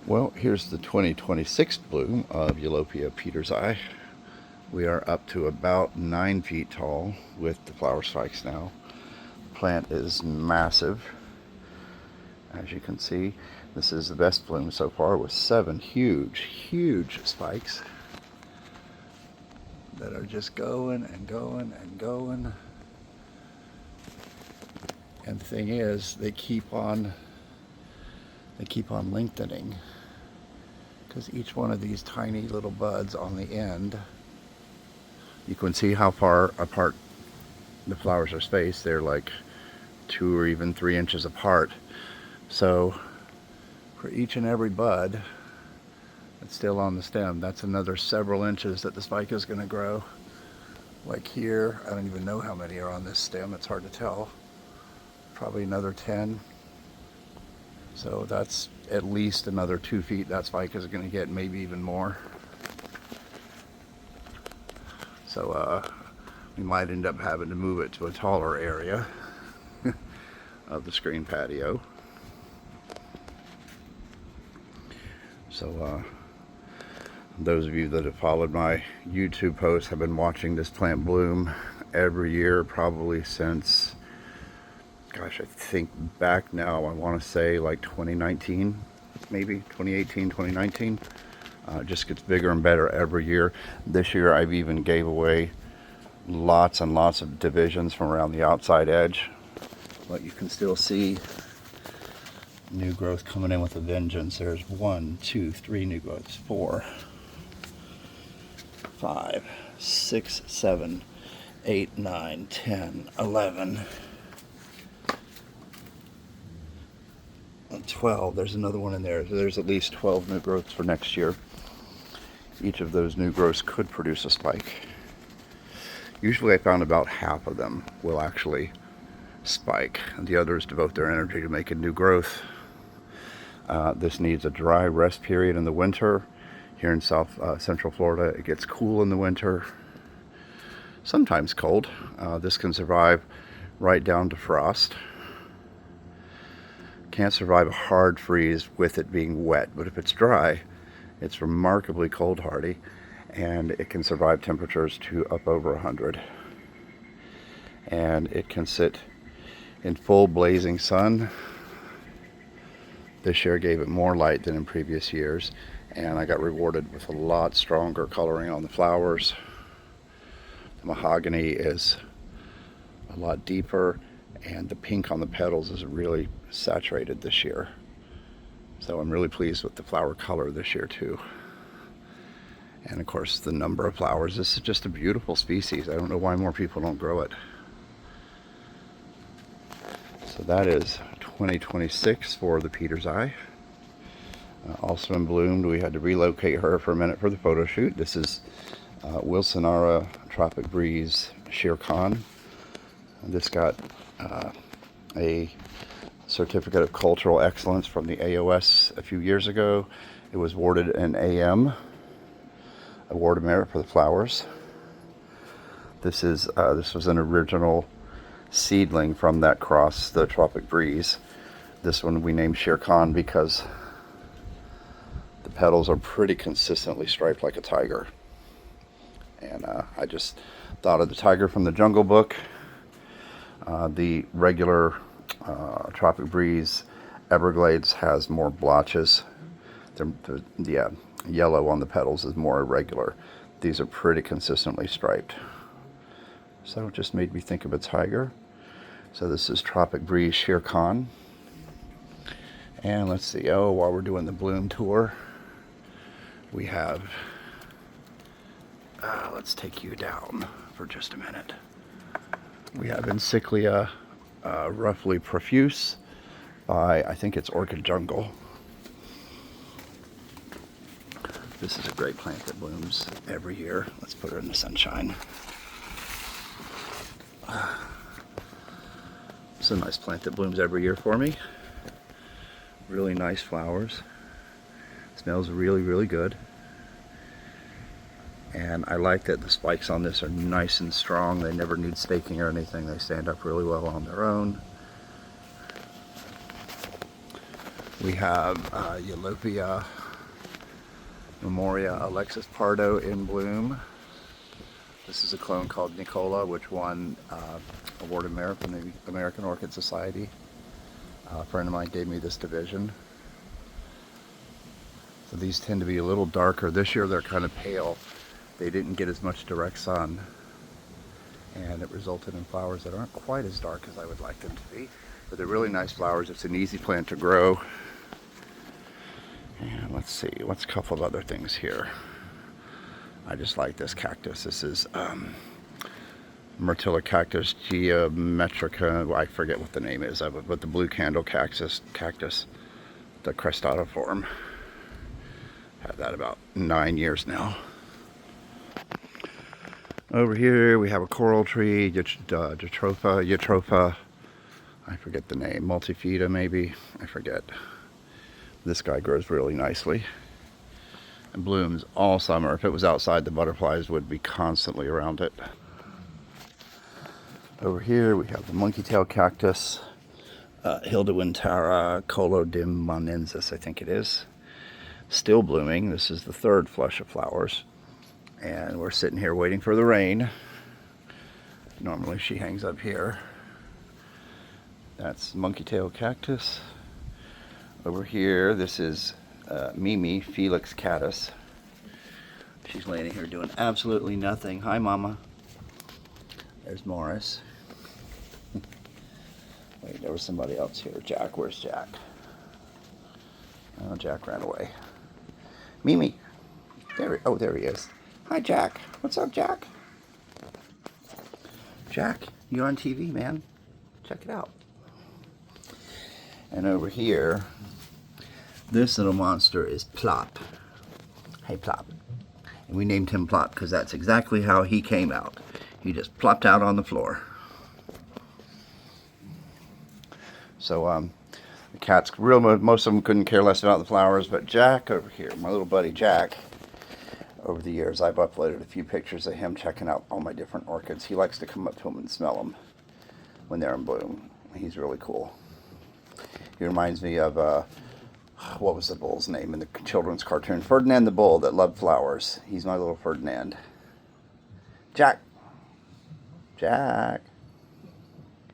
Well, here's the 2026 bloom of Eulophia petersii. We are up to about 9 feet tall with the flower spikes now. The plant is massive. As you can see, this is the best bloom so far with 7 huge spikes that are just going and going and going. And the thing is, they keep on lengthening, because each one of these tiny little buds on the end, you can see how far apart the flowers are spaced. They're like 2 or even 3 inches apart. So for each and every bud that's still on the stem, that's another several inches that the spike is going to grow. Like here, I don't even know how many are on this stem, it's hard to tell. Probably another 10. So that's at least another 2 feet that spike is going to get, maybe even more. So we might end up having to move it to a taller area of the screen patio. So those of you that have followed my YouTube posts have been watching this plant bloom every year, probably since, gosh, I think back now, I want to say like 2019, maybe 2018, 2019. It just gets bigger and better every year. This year I've even gave away lots and lots of divisions from around the outside edge, but you can still see new growth coming in with a vengeance. There's 1, 2, 3 new growths, 4, 5, 6, 7, 8, 9, 10, 11, 12. There's another one in there. So there's at least 12 new growths for next year. Each of those new growths could produce a spike. Usually I found about half of them will actually spike, and the others devote their energy to making new growth. This needs a dry rest period in the winter. Here in Central Florida, it gets cool in the winter, sometimes cold. This can survive right down to frost. Can't survive a hard freeze with it being wet, but if it's dry, it's remarkably cold hardy, and it can survive temperatures to up over 100. And it can sit in full blazing sun. This year gave it more light than in previous years, and I got rewarded with a lot stronger coloring on the flowers. The mahogany is a lot deeper, and the pink on the petals is really saturated this year. So I'm really pleased with the flower color this year too. And of course the number of flowers. This is just a beautiful species. I don't know why more people don't grow it. So that is 2026 for the petersii. Also in bloom, we had to relocate her for a minute for the photo shoot. This is Wilsonara Tropic Breeze Shere Khan. This got a certificate of cultural excellence from the AOS a few years ago. It was awarded an AM, Award of Merit for the flowers. This was an original seedling from that cross, the Tropic Breeze. This one we named Shere Khan because the petals are pretty consistently striped like a tiger. And I just thought of the tiger from the Jungle Book. The regular Tropic Breeze Everglades has more blotches. The yellow on the petals is more irregular. These are pretty consistently striped. So it just made me think of a tiger. So this is Tropic Breeze Shere Khan. And let's see, while we're doing the bloom tour, we have, let's take you down for just a minute. We have Encyclia roughly profuse by, I think it's Orchid Jungle. This is a great plant that blooms every year. Let's put her in the sunshine. It's a nice plant that blooms every year for me. Really nice flowers. Smells really good. And I like that the spikes on this are nice and strong. They never need staking or anything. They stand up really well on their own. We have Eulophia Memoria Alexis Pardo in bloom. This is a clone called Nicola, which won award of merit from the American Orchid Society. A friend of mine gave me this division. So these tend to be a little darker. This year they're kind of pale. They didn't get as much direct sun, and it resulted in flowers that aren't quite as dark as I would like them to be. But they're really nice flowers. It's an easy plant to grow. And let's see, what's a couple of other things here. I just like this cactus. This is Myrtilla cactus geometrica. Well, I forget what the name is of it, but the blue candle cactus, the crestata form. Had that about 9 years now. Over here we have a coral tree, Eutropha, I forget the name, multifida maybe, I forget. This guy grows really nicely and blooms all summer. If it was outside, the butterflies would be constantly around it. Over here we have the monkey tail cactus, Hildewintera colodimmonensis, I think it is. Still blooming. This is the third flush of flowers. And we're sitting here waiting for the rain. Normally she hangs up here. That's monkey tail cactus. Over here, this is Mimi Felix catus. She's laying here doing absolutely nothing. Hi, Mama. There's Morris. Wait, there was somebody else here. Jack, where's Jack? Oh, Jack ran away. Mimi. Oh, there he is. Hi, Jack. What's up, Jack? Jack, you're on TV, man. Check it out. And over here, this little monster is Plop. Hey, Plop. And we named him Plop because that's exactly how he came out. He just plopped out on the floor. So, the cats, most of them couldn't care less about the flowers, but Jack over here, my little buddy Jack, over the years, I've uploaded a few pictures of him checking out all my different orchids. He likes to come up to them and smell them when they're in bloom. He's really cool. He reminds me of, what was the bull's name in the children's cartoon? Ferdinand the Bull that loved flowers. He's my little Ferdinand. Jack. Jack.